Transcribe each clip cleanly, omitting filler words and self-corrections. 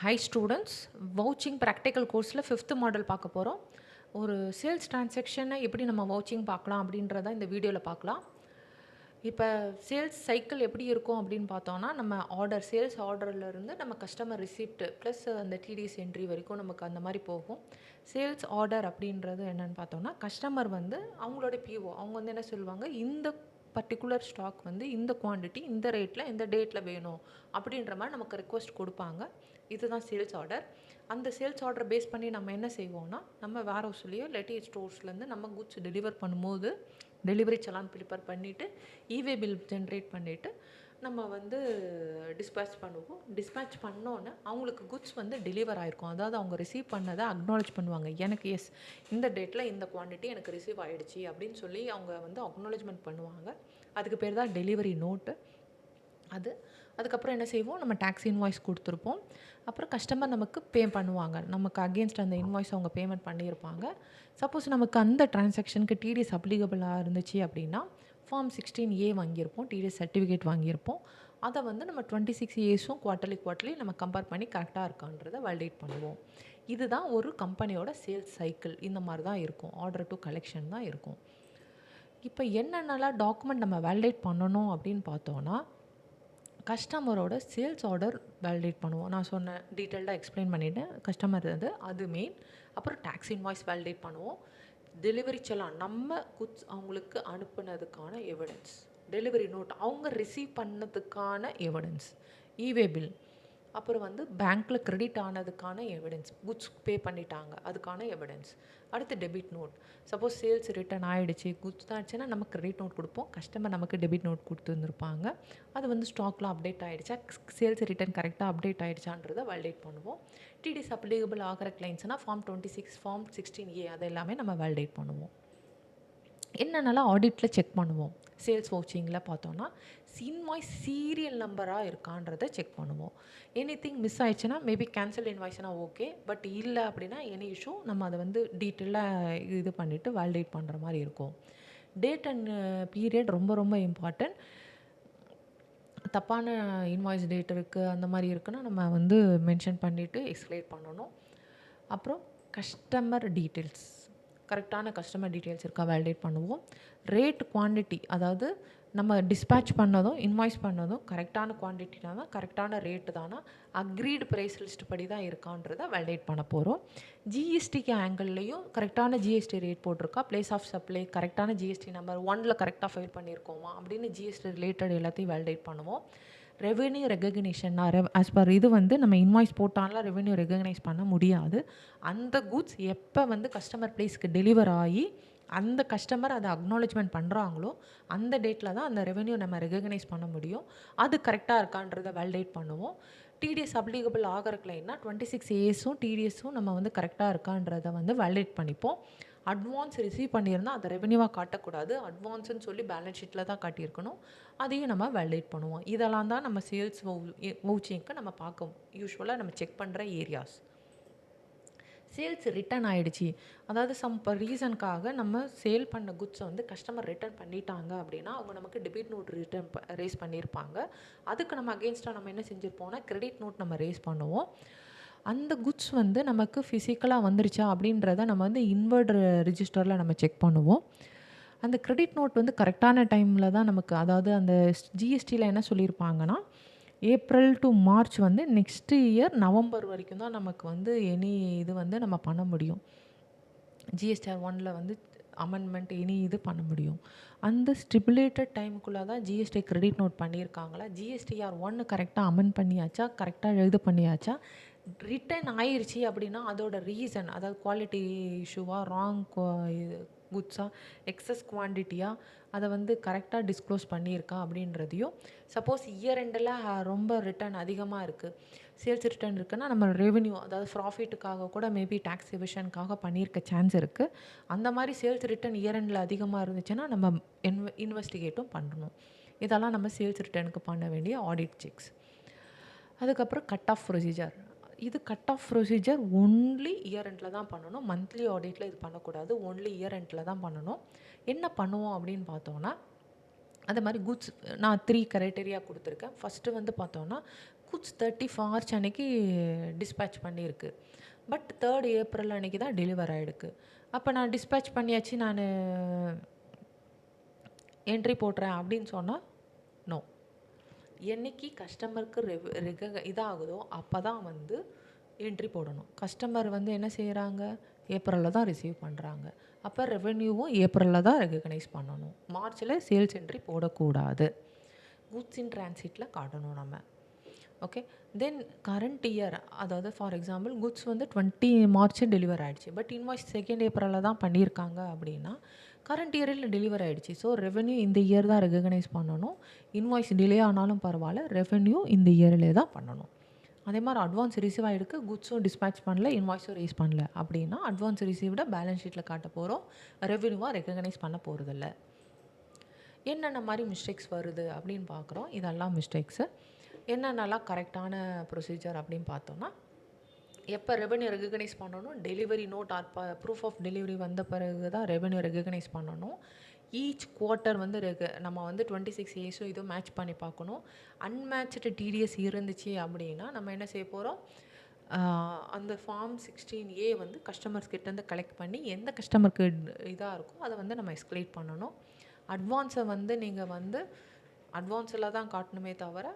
High students vouching practical கோர்ஸில் 5th model பார்க்க போகிறோம். ஒரு சேல்ஸ் டிரான்சாக்ஷனை எப்படி நம்ம வவுச்சிங் பார்க்கலாம் அப்படின்றத இந்த வீடியோவில் பார்க்கலாம். இப்போ சேல்ஸ் சைக்கிள் எப்படி இருக்கும் அப்படின்னு பார்த்தோன்னா, நம்ம சேல்ஸ் ஆர்டர்லேருந்து நம்ம கஸ்டமர் ரிசிப்ட் ப்ளஸ் அந்த டிடிஎஸ் என்ட்ரி வரைக்கும் நமக்கு அந்த மாதிரி போகும். சேல்ஸ் ஆர்டர் அப்படின்றது என்னென்னு பார்த்தோன்னா, கஸ்டமர் வந்து அவங்களோட பிஓ அவங்க வந்து என்ன சொல்லுவாங்க, இந்த பர்டிகுலர் ஸ்டாக் வந்து இந்த குவான்டிட்டி இந்த ரேட்டில் இந்த டேட்டில் வேணும் அப்படின்ற மாதிரி நமக்கு ரெக்வஸ்ட் கொடுப்பாங்க. இதுதான் சேல்ஸ் ஆர்டர். அந்த சேல்ஸ் ஆர்டர் பேஸ் பண்ணி நம்ம என்ன செய்வோம்னா, நம்ம வேர் ஹவுஸ்லேயோ இல்லாட்டி ஸ்டோர்ஸ்லேருந்து நம்ம குட்ஸ் டெலிவர் பண்ணும்போது டெலிவரி சலான் ப்ரிப்பேர் பண்ணிவிட்டு இவே பில் ஜென்ரேட் பண்ணிவிட்டு நம்ம வந்து டிஸ்பேட்ச் பண்ணுவோம். டிஸ்பேட்ச் பண்ணோன்னே அவங்களுக்கு குட்ஸ் வந்து டெலிவர் ஆகிருக்கும். அதாவது அவங்க ரிசீவ் பண்ணதை அக்னாலேஜ் பண்ணுவாங்க. எனக்கு எஸ் இந்த டேட்டில் இந்த குவான்டிட்டி எனக்கு ரிசீவ் ஆகிடுச்சி அப்படின்னு சொல்லி அவங்க வந்து அக்னாலேஜ்மெண்ட் பண்ணுவாங்க. அதுக்கு பேர் தான் டெலிவரி நோட்டு. அதுக்கப்புறம் என்ன செய்வோம், நம்ம டேக்ஸ் இன்வாய்ஸ் கொடுத்துருப்போம். அப்புறம் கஸ்டமர் நமக்கு பே பண்ணுவாங்க. நமக்கு அகேன்ஸ்ட் அந்த இன்வாய்ஸ் அவங்க பேமெண்ட் பண்ணியிருப்பாங்க. சப்போஸ் நமக்கு அந்த டிரான்சாக்ஷனுக்கு டிடிஎஸ் அப்ளிகபிளாக இருந்துச்சு அப்படின்னா ஃபார்ம் 16A வாங்கியிருப்போம், டிடிஎஸ் சர்டிஃபிகேட் வாங்கியிருப்போம். அதை வந்து நம்ம 26 ஏஸும் குவார்ட்டர்லி நம்ம கம்பேர் பண்ணி கரெக்டாக இருக்கான்றதை வேலிடேட் பண்ணுவோம். இதுதான் ஒரு கம்பெனியோட சேல்ஸ் சைக்கிள். இந்த மாதிரி தான் இருக்கும். ஆர்டர் டு கலெக்ஷன் தான் இருக்கும். இப்போ என்னென்னலாம் டாக்குமெண்ட் நம்ம வேலிடேட் பண்ணணும் அப்படின்னு பார்த்தோன்னா, கஸ்டமரோட சேல்ஸ் ஆர்டர் வேலிடேட் பண்ணுவோம். நான் சொன்ன டீட்டெயில்டாக எக்ஸ்பிளைன் பண்ணிவிட்டேன். கஸ்டமர் அது மெயின். அப்புறம் டேக்ஸ் இன்வாய்ஸ் வேலிடேட் பண்ணுவோம். டெலிவரி சலான் நம்ம குட்ஸ் அவங்களுக்கு அனுப்புனதுக்கான எவிடன்ஸ், டெலிவரி நோட் அவங்க ரிசீவ் பண்ணதுக்கான எவிடன்ஸ், இவே பில், அப்புறம் வந்து பேங்க்கில் கிரெடிட் ஆனதுக்கான எவிடன்ஸ், குட்ஸ் பே பண்ணிட்டாங்க அதுக்கான எவிடன்ஸ். அடுத்து debit note. Suppose sales return ஆகிடுச்சு, குட்ஸ் தான் ஆச்சுன்னா நம்ம கிரெடிட் நோட் கொடுப்போம். கஸ்டமர் நமக்கு டெபிட் நோட் கொடுத்துருந்துருப்பாங்க. அது வந்து ஸ்டாக்லாம் அப்டேட் ஆகிடுச்சா, சேல்ஸ் ரிட்டர்ன் கரெக்டாக அப்டேட் ஆகிடுச்சான்றதை வேலிடேட் பண்ணுவோம். டிடிஎஸ் அப்ளிகபிள் ஆகிற கிளைண்ட்ஸ்னால் ஃபார்ம் 26, ஃபார்ம் 16A அதை எல்லாமே நம்ம வேலிடேட் பண்ணுவோம். என்னென்னலாம் ஆடிட்டில் செக் பண்ணுவோம் சேல்ஸ் வவுச்சிங்கில் பார்த்தோன்னா, இன்வாய்ஸ் சீரியல் நம்பராக இருக்கான்றதை செக் பண்ணுவோம். எனிதிங் மிஸ் ஆயிடுச்சுன்னா மேபி கேன்சல் இன்வாய்ஸ்னால் ஓகே, பட் இல்லை அப்படின்னா எனி இஷ்யூ நம்ம அதை வந்து டீட்டெயிலாக இது பண்ணிவிட்டு வேலிடேட் பண்ணுற மாதிரி இருக்கும். டேட் அண்ட் பீரியட் ரொம்ப ரொம்ப இம்பார்ட்டன்ட். தப்பான இன்வாய்ஸ் டேட் இருக்குது அந்த மாதிரி இருக்குன்னா நம்ம வந்து மென்ஷன் பண்ணிவிட்டு எக்ஸ்பிளைன் பண்ணணும். அப்புறம் கஸ்டமர் டீட்டெயில்ஸ், கரெக்டான கஸ்டமர் டீட்டெயில்ஸ் இருக்கா வேலிடேட் பண்ணுவோம். ரேட் குவான்டிட்டி, அதாவது நம்ம டிஸ்பேட்ச் பண்ணதும் இன்வாய்ஸ் பண்ணதும் கரெக்டான குவான்டிட்டி தானா, கரெக்டான ரேட்டு தானா, அக்ரீடு ப்ரைஸ் லிஸ்ட் படி தான் இருக்கான்றதை வேலிடேட் பண்ண போகிறோம். ஜிஎஸ்டிக்கு ஆங்கிள்லேயும் கரெக்டான ஜிஎஸ்டி ரேட் போட்டிருக்கா, பிளேஸ் ஆஃப் சப்ளை கரெக்டான ஜிஎஸ்டி நம்பர் 1ல் கரெக்டாக ஃபைல் பண்ணியிருக்கோமா அப்படின்னு ஜிஎஸ்டி ரிலேட்டட் எல்லாத்தையும் வேலிடேட் பண்ணுவோம். ரெவென்யூ ரெகக்னிஷன் ஆஸ் பர் இது வந்து நம்ம இன்வாய்ஸ் போட்டாலாம் ரெவென்யூ ரெகக்னைஸ் பண்ண முடியாது. அந்த குட்ஸ் எப்போ வந்து கஸ்டமர் பிளேஸ்க்கு டெலிவர் ஆகி அந்த கஸ்டமர் அதை அக்னாலேஜ்மெண்ட் பண்ணுறாங்களோ அந்த டேட்டில் தான் அந்த ரெவென்யூ நம்ம ரெகக்னைஸ் பண்ண முடியும். அது கரெக்டாக இருக்கான்றதை வேலிடேட் பண்ணுவோம். டிடிஎஸ் அப்ளிகபிள் ஆகிற கிளைன்னா 26 ஏஸும் டிடிஎஸும் நம்ம வந்து கரெக்டாக இருக்கான்றதை வந்து வேலிடேட் பண்ணிப்போம். அட்வான்ஸ் ரிசீவ் பண்ணியிருந்தால் அதை ரெவென்யூவாக காட்டக்கூடாது, அட்வான்ஸுன்னு சொல்லி பேலன்ஸ் ஷீட்டில் தான் காட்டியிருக்கணும். அதையும் நம்ம வேலிடேட் பண்ணுவோம். இதெல்லாம் தான் நம்ம சேல்ஸ் வவுச்சிங்க்கு நம்ம யூஸ்வலாக நம்ம செக் பண்ணுற ஏரியாஸ். சேல்ஸ் ரிட்டர்ன் ஆகிடுச்சி, அதாவது சம் ரீசனுக்காக நம்ம சேல் பண்ண குட்ஸை வந்து கஸ்டமர் ரிட்டர்ன் பண்ணிட்டாங்க அப்படின்னா அவங்க நமக்கு டெபிட் நோட் ரிட்டர்ன் ரேஸ் பண்ணியிருப்பாங்க. அதுக்கு நம்ம அகெயின்ஸ்டாக நம்ம என்ன செஞ்சுருப்போம்னா கிரெடிட் நோட் நம்ம ரேஸ் பண்ணுவோம். அந்த குட்ஸ் வந்து நமக்கு ஃபிசிக்கலாக வந்துருச்சா அப்படின்றத நம்ம வந்து இன்வெர்ட் ரிஜிஸ்டரில் நம்ம செக் பண்ணுவோம். அந்த கிரெடிட் நோட் வந்து கரெக்டான டைமில் தான் நமக்கு, அதாவது அந்த ஜிஎஸ்டியில் என்ன சொல்லியிருப்பாங்கன்னா, ஏப்ரல் டு மார்ச் வந்து நெக்ஸ்ட் இயர் நவம்பர் வரைக்கும் தான் நமக்கு வந்து இது வந்து நம்ம பண்ண முடியும். ஜிஎஸ்டிஆர் 1ல் வந்து அமெண்ட்மெண்ட் இது பண்ண முடியும். அந்த ஸ்டிபுலேட்டட் டைமுக்குள்ளே தான் ஜிஎஸ்டி கிரெடிட் நோட் பண்ணியிருக்காங்களா, ஜிஎஸ்டிஆர் 1 கரெக்டாக அமெண்ட் பண்ணியாச்சா, கரெக்டாக இது பண்ணியாச்சா, ரிட்டர்ன் ஆயிடுச்சு அப்படின்னா அதோட ரீசன், அதாவது குவாலிட்டி இஷ்யூவா, ராங் குட்ஸாக, எக்ஸஸ் குவான்டிட்டியாக, அதை வந்து கரெக்டாக டிஸ்க்ளோஸ் பண்ணியிருக்கா அப்படின்றதையும், சப்போஸ் இயர் எண்டில் ரொம்ப ரிட்டர்ன் அதிகமாக இருக்குது, சேல்ஸ் ரிட்டர்ன் இருக்குன்னா நம்ம ரெவென்யூ அதாவது ப்ராஃபிட்டுக்காக கூட மேபி டேக்ஸ் எவிஷனுக்காக பண்ணியிருக்க சான்ஸ் இருக்குது. அந்த மாதிரி சேல்ஸ் ரிட்டர்ன் இயர் எண்டில் அதிகமாக இருந்துச்சுன்னா நம்ம இன்வெஸ்டிகேட்டும் பண்ணணும். இதெல்லாம் நம்ம சேல்ஸ் ரிட்டர்னுக்கு பண்ண வேண்டிய ஆடிட் செக்ஸ். அதுக்கப்புறம் கட் ஆஃப் ப்ரொசீஜர். இது cut off procedure only year எண்டில் தான் பண்ணணும். மந்த்லி ஆடிட்டில் இது பண்ணக்கூடாது, ஒன்லி இயர் எண்டில் தான் பண்ணணும். என்ன பண்ணுவோம் அப்படின்னு பார்த்தோன்னா, அது மாதிரி குட்ஸ் நான் 3 க்ரைட்டீரியா கொடுத்துருக்கேன். ஃபஸ்ட்டு வந்து பார்த்தோன்னா குட்ஸ் 30 மார்ச் அன்னைக்கு டிஸ்பேட்ச் பண்ணியிருக்கு. பட் 3rd ஏப்ரல் அன்னைக்கு தான் டெலிவர் ஆயிருக்கு. அப்போ நான் டிஸ்பேட்ச் பண்ணியாச்சு, நான் என்ட்ரி போடுறேன் அப்படின்னு சொன்னா, நோ. என்னைக்கு கஸ்டமருக்கு இதாகுதோ அப்போ தான் வந்து என்ட்ரி போடணும். கஸ்டமர் வந்து என்ன செய்கிறாங்க, ஏப்ரலில் தான் ரிசீவ் பண்ணுறாங்க. அப்போ ரெவென்யூவும் ஏப்ரலில் தான் ரெகக்னைஸ் பண்ணணும். மார்ச்சில் சேல்ஸ் என்ட்ரி போடக்கூடாது. குட்ஸ் இன் டிரான்சிட்டில் காட்டணும் நம்ம. ஓகே. தென் கரண்ட் இயர், அதாவது ஃபார் எக்ஸாம்பிள் குட்ஸ் வந்து 20 மார்ச் டெலிவர் ஆகிடுச்சு. பட் இன்வாய்ஸ் 2nd ஏப்ரலில் தான் பண்ணியிருக்காங்க அப்படின்னா கரண்ட் இயரில் டெலிவர் ஆகிடுச்சு. ஸோ ரெவென்யூ இந்த இயர் தான் ரெகக்னைஸ் பண்ணணும். இன்வாய்ஸ் டிலே ஆனாலும் பரவாயில்ல, ரெவென்யூ இந்த இயர்லே தான் பண்ணணும். அதே மாதிரி அட்வான்ஸ் ரிசீவ் ஆகிருக்கு, குட்ஸும் டிஸ்பேட்ச் பண்ணல, இன்வாய்ஸும் ரேஸ் பண்ணல அப்படின்னா அட்வான்ஸ் ரிசீவ்ட பேலன்ஸ் ஷீட்டில் காட்ட போகிறோம், ரெவென்யூவாக ரெகக்னைஸ் பண்ண போகிறதில்ல. என்னென்ன மாதிரி மிஸ்டேக்ஸ் வருது அப்படின்னு பார்க்குறோம். இதெல்லாம் மிஸ்டேக்ஸு. என்னென்னலாம் கரெக்டான ப்ரொசீஜர் அப்படின்னு பார்த்தோன்னா, எப்போ ரெவென்யூ ரெகக்னைஸ் பண்ணணும், delivery note or proof of delivery வந்த பிறகு தான் ரெவென்யூ ரெகக்னைஸ் பண்ணணும். ஈச் குவார்ட்டர் வந்து நம்ம வந்து 26 ஏஸும் இதுவும் மேட்ச் பண்ணி பார்க்கணும். அன்மேட்ச்டு டிடிஎஸ் இருந்துச்சு அப்படின்னா நம்ம என்ன செய்ய போகிறோம், அந்த ஃபார்ம் 16A வந்து கஸ்டமர்ஸ் கிட்டேருந்து கலெக்ட் பண்ணி எந்த கஸ்டமருக்கு இதாக இருக்கோ அதை வந்து நம்ம எஸ்கலேட் பண்ணணும். அட்வான்ஸை வந்து நீங்கள் வந்து அட்வான்ஸில் தான் காட்டணுமே தவிர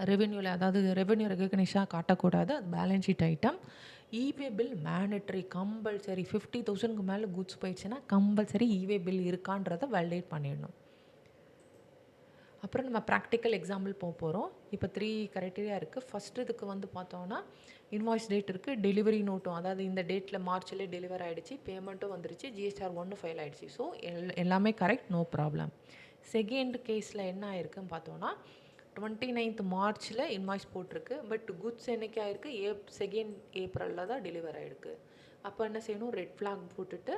ரெவென்யூவில், அதாவது ரெவென்யூ ரெகக்னைஸாக காட்டக்கூடாது. அது பேலன்ஸ் ஷீட் ஐட்டம். இவே பில் மேண்டட்ரி, கம்பல்சரி. 50,000க்கு மேலே குட்ஸ் போயிடுச்சுன்னா கம்பல்சரி இவே பில் இருக்கான்றதை வேலிடேட் பண்ணிடணும். அப்புறம் நம்ம ப்ராக்டிக்கல் எக்ஸாம்பிள் போக போகிறோம். இப்போ 3 க்ரைட்டீரியா இருக்குது. ஃபஸ்ட்டு இதுக்கு வந்து பார்த்தோன்னா இன்வாய்ஸ் டேட் இருக்குது, டெலிவரி நோட்டும், அதாவது இந்த டேட்டில் மார்ச்லேயே டெலிவர் ஆகிடுச்சு, பேமெண்ட்டும் வந்துருச்சு, GSR 1 ஃபைல் ஆகிடுச்சு. ஸோ எல்லாமே கரெக்ட், நோ ப்ராப்ளம். செகண்ட் கேஸில் என்ன ஆயிருக்குன்னு பார்த்தோன்னா 29th மார்ச்சில் இன்வாய்ஸ் போட்டிருக்கு, பட் குட்ஸ் என்னைக்கு ஆயிருக்கு, 2nd ஏப்ரலில் தான் டெலிவர் ஆகிருக்கு. அப்போ என்ன செய்யணும், ரெட் ஃப்ளாக் போட்டுட்டு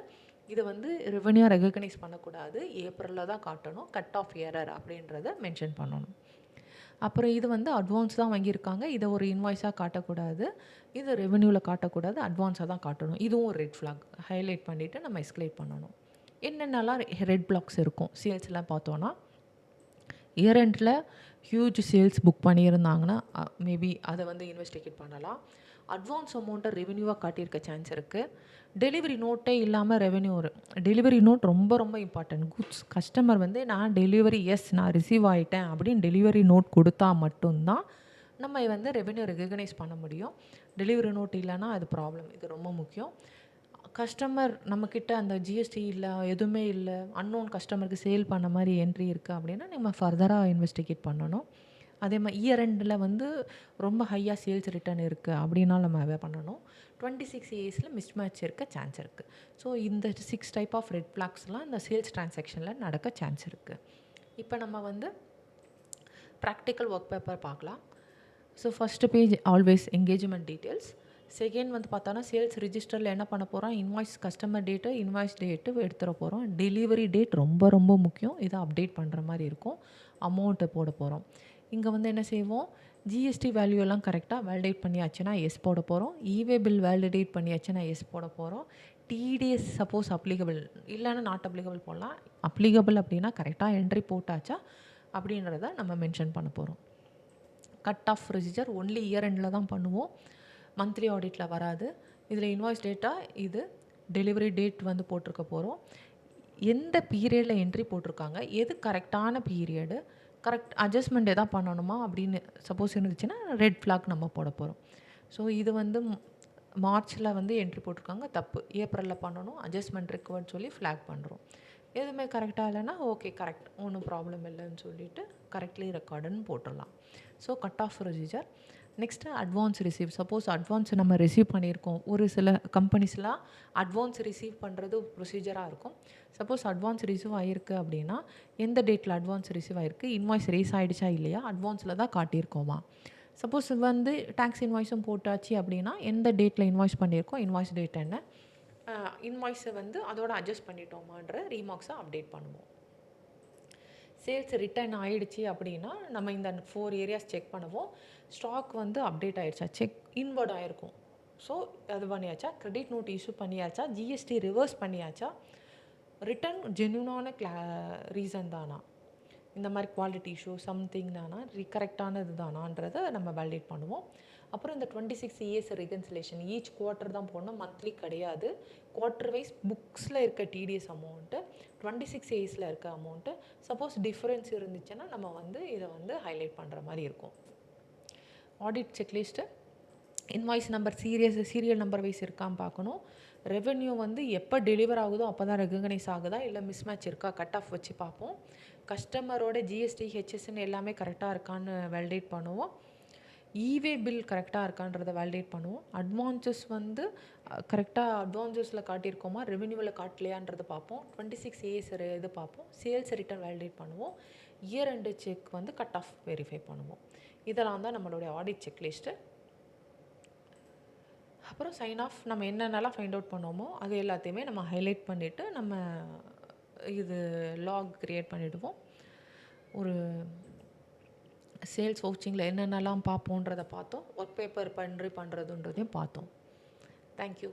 இதை வந்து ரெவென்யூ ரெகக்னைஸ் பண்ணக்கூடாது, ஏப்ரலில் தான் காட்டணும், கட் ஆஃப் எரர் அப்படின்றத மென்ஷன் பண்ணணும். அப்புறம் இது வந்து அட்வான்ஸ் தான் வாங்கியிருக்காங்க, இதை ஒரு இன்வாய்ஸாக காட்டக்கூடாது, இது ரெவென்யூவில் காட்டக்கூடாது, அட்வான்ஸாக தான் காட்டணும். இதுவும் ஒரு ரெட் ஃப்ளாக் ஹைலைட் பண்ணிவிட்டு நம்ம எஸ்கலேட் பண்ணணும். என்னென்னலாம் ரெட் பிளாக்ஸ் இருக்கும் சேல்ஸ்லாம் பார்த்தோன்னா, இயர் எண்டில் ஹியூஜ் சேல்ஸ் புக் பண்ணியிருந்தாங்கன்னா மேபி அதை வந்து இன்வெஸ்டிகேட் பண்ணலாம். அட்வான்ஸ் அமௌண்ட்டை ரெவென்யூவாக காட்டியிருக்க சான்ஸ் இருக்குது. டெலிவரி நோட்டே இல்லாமல் ரெவென்யூ டெலிவரி நோட் ரொம்ப ரொம்ப இம்பார்ட்டன்ட். குட்ஸ் கஸ்டமர் வந்து நான் டெலிவரி நான் ரிசீவ் ஆகிட்டேன் அப்படின்னு டெலிவரி நோட் கொடுத்தா மட்டும்தான் நம்ம வந்து ரெவென்யூ ரெகக்னைஸ் பண்ண முடியும். டெலிவரி நோட் இல்லைன்னா அது ப்ராப்ளம். இது ரொம்ப முக்கியம். கஸ்டமர் நம்மக்கிட்ட அந்த ஜிஎஸ்டி இல்லை, எதுவுமே இல்லை, அன்னோன் கஸ்டமருக்கு சேல் பண்ண மாதிரி என்ட்ரி இருக்குது அப்படின்னா நம்ம ஃபர்தராக இன்வெஸ்டிகேட் பண்ணணும். அதே மாதிரி இயர் எண்டில் வந்து ரொம்ப ஹையாக சேல்ஸ் ரிட்டர்ன் இருக்குது அப்படின்னா நம்ம அதை பண்ணணும். 26 ஏஸில் மிஸ்மேட்ச் இருக்க சான்ஸ் இருக்குது. ஸோ இந்த 6 டைப் ஆஃப் ரெட் ஃப்ளாக்ஸ்லாம் இந்த சேல்ஸ் டிரான்சாக்ஷனில் நடக்க சான்ஸ் இருக்குது. இப்போ நம்ம வந்து ப்ராக்டிக்கல் ஒர்க் பேப்பர் பார்க்கலாம். So first page always engagement details. Second வந்து பார்த்தோன்னா சேல்ஸ் ரிஜிஸ்டரில் என்ன பண்ண போகிறோம், invoice customer date, invoice date எடுத்துகிற போகிறோம். டெலிவரி டேட் ரொம்ப ரொம்ப முக்கியம், இதை அப்டேட் பண்ணுற மாதிரி இருக்கும். அமௌண்ட்டை போட போகிறோம். இங்கே வந்து என்ன செய்வோம், ஜிஎஸ்டி வேல்யூ எல்லாம் கரெக்டாக வேலிடேட் பண்ணியாச்சுன்னா எஸ் போட போகிறோம். இவே பில் வேலிடேட் பண்ணியாச்சுன்னா எஸ் போட போகிறோம். டிடிஎஸ் சப்போஸ் அப்ளிகபிள் இல்லைன்னா நாட் அப்ளிகபிள் போடலாம். அப்ளிகபிள் அப்படின்னா கரெக்டாக என்ட்ரி போட்டாச்சா அப்படின்றத நம்ம மென்ஷன் பண்ண போகிறோம். Cut off procedure only year எண்டில் தான் பண்ணுவோம், மந்த்லி ஆடிட்டில் வராது. இதில் இன்வாய்ஸ் டேட்டா இது டெலிவரி டேட் வந்து போட்டிருக்க போகிறோம். எந்த பீரியடில் என்ட்ரி போட்டிருக்காங்க, எது கரெக்டான பீரியடு, கரெக்ட் அட்ஜஸ்ட்மெண்ட் எதாவது பண்ணணுமா அப்படின்னு சப்போஸ் இருந்துச்சுன்னா ரெட் ஃப்ளாக் நம்ம போட போகிறோம். ஸோ இது வந்து மார்ச்சில் வந்து என்ட்ரி போட்டிருக்காங்க, தப்பு, ஏப்ரலில் பண்ணணும், அட்ஜஸ்ட்மெண்ட் ரிக்வர்ட் சொல்லி ஃப்ளாக் பண்ணுறோம். எதுவுமே கரெக்டாக இல்லைன்னா ஓகே கரெக்ட், ஒன்றும் ப்ராப்ளம் இல்லைன்னு சொல்லிவிட்டு கரெக்ட்லி ரெக்கார்டுன்னு போட்டுடலாம். So cut off procedure. Next advance receive. Suppose advance நம்ம ரிசீவ் பண்ணியிருக்கோம், ஒரு சில கம்பெனிஸ்லாம் அட்வான்ஸ் ரிசீவ் பண்ணுறது ப்ரொசீஜராக இருக்கும். சப்போஸ் அட்வான்ஸ் ரிசீவ் ஆகிருக்கு அப்படின்னா எந்த டேட்டில் அட்வான்ஸ் ரிசீவ் ஆகிருக்கு, இன்வாய்ஸ் ரேஸ் ஆகிடுச்சா இல்லையா, அட்வான்ஸில் தான் காட்டியிருக்கோமா. சப்போஸ் வந்து டேக்ஸ் இன்வாய்ஸும் போட்டாச்சு அப்படின்னா எந்த டேட்டில் இன்வாய்ஸ் பண்ணியிருக்கோம், இன்வாய்ஸ் டேட் என்ன, இன்வாய்ஸை வந்து அதோட அட்ஜஸ்ட் பண்ணிட்டோமான்ற ரீமார்க்ஸை அப்டேட் பண்ணுவோம். சேல்ஸ் ரிட்டர்ன் ஆகிடுச்சு அப்படின்னா நம்ம இந்த 4 ஏரியாஸ் செக் பண்ணுவோம். ஸ்டாக் வந்து அப்டேட் ஆகிடுச்சா, செக் இன்வர்ட் ஆகிருக்கும், ஸோ அது பண்ணியாச்சா, கிரெடிட் நோட் இஷ்யூ பண்ணியாச்சா, ஜிஎஸ்டி ரிவர்ஸ் பண்ணியாச்சா, ரிட்டர்ன் ஜென்யூனான ரீசன் தானா, இந்த மாதிரி குவாலிட்டி இஷ்யூ சம்திங்னா கரெக்டான இது தானான்றதை நம்ம வேலிடேட் பண்ணுவோம். அப்புறம் இந்த 26 இயர்ஸ் ரெகன்சிலேஷன் ஈச் குவார்ட்டர் தான் போடணும், மந்த்லி கிடையாது. குவார்ட்டர் வைஸ் புக்ஸில் இருக்க டிடிஎஸ் அமௌண்ட்டு 26 இயர்ஸில் இருக்க அமௌண்ட்டு சப்போஸ் டிஃப்ரென்ஸ் இருந்துச்சுன்னா நம்ம வந்து இதை வந்து ஹைலைட் பண்ணுற மாதிரி இருக்கும். Audit checklist invoice number serial number wise இருக்கான்னு பார்க்கணும். ரெவென்யூ வந்து எப்போ டெலிவர் ஆகுதோ அப்போ தான் ரெகக்னைஸ் ஆகுதா இல்லை மிஸ்மேட்ச் இருக்கா கட் ஆஃப் வச்சு பார்ப்போம். கஸ்டமரோட ஜிஎஸ்டி ஹெச்எஸ்ன்னு எல்லாமே கரெக்டாக இருக்கான்னு வேலிடேட் பண்ணுவோம். ஈவே பில் கரெக்டாக இருக்கான்றதை வேலிடேட் பண்ணுவோம். அட்வான்ஸஸ் வந்து கரெக்டாக அட்வான்ஸஸில் காட்டியிருக்கோமா ரெவென்யூவில் காட்டலையான்றதை பார்ப்போம். 26 ஏஸ் இது பார்ப்போம். சேல்ஸ் ரிட்டர்ன் வேலிடேட் பண்ணுவோம். இயர் எண்டு செக் வந்து கட் ஆஃப் வெரிஃபை பண்ணுவோம். இதெல்லாம் தான் நம்மளுடைய ஆடிட் செக்லிஸ்ட்டு. அப்புறம் சைன் ஆஃப் நம்ம என்னென்னலாம் ஃபைண்ட் அவுட் பண்ணோமோ அது எல்லாத்தையுமே நம்ம ஹைலைட் பண்ணிவிட்டு நம்ம இது லாக் க்ரியேட் பண்ணிவிடுவோம். ஒரு சேல்ஸ் வவுச்சிங்கில் என்னென்னலாம் பார்ப்போன்றதை பார்த்தோம். ஒர்க் பேப்பர் பண்ணுறதுன்றதையும் பார்த்தோம். தேங்க்யூ.